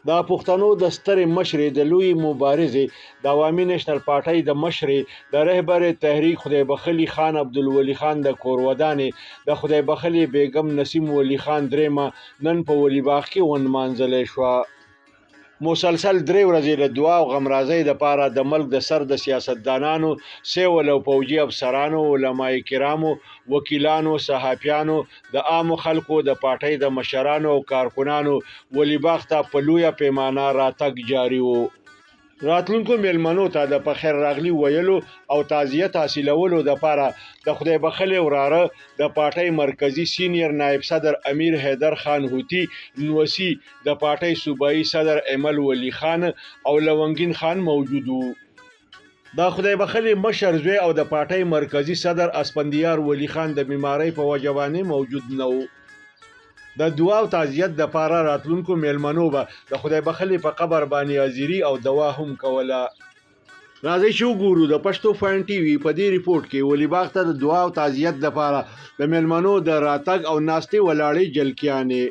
د پښتنو د سترې مشرې د لوی مبارزې د عوامي نېشنل پارټۍ د مشرې د رهبر تحریک خدای بخښلي خان عبدالولي خان د کور ودانې د خدای بخښلي بیګم نسیم ولی خان درېمه نن په ولي باغ کې ونمانځلې شوه. مسلسل 3 ورځې له دعا او غمرازۍ دپاره د ملک د سر د سیاستدانانو، سیول او پوځي افسرانو، علماء کرامو، وکیلانو، صحافیانو، د عامو خلکو، د پارټۍ د مشرانو او کارکنانو ولي باغ ته په لویه پیمانه راتګ جاري و. راتلونکو میلمنو ته د پخیر راغلي ویلو او تعزیت حاصلولو دپاره د خدای بخښلي وراره د پارټۍ مرکزي سینیر نایب صدر امیر حیدر خان هوتي نوسي، د پارټۍ صوبایي صدر ایمل ولی خان او لونګین خان موجود وو. د خدای بخښلي مشر زوی او د پارټۍ مرکزي صدر اسفندیار ولی خان د بیمارۍ په وجه باندې موجود نه و. د دعا او تعزیت دپاره راتلونکو میلمنو به د خدای بخښلي په قبر باندې حاضري او دوا هم کوله. راځئ چې وګورو د پښتو فاین ټي وي په دې ریپورټ کې ولي باغ ته د دعا او تعزیت دپاره د میلمنو د راتګ او ناستې ولاړې جلکیانې.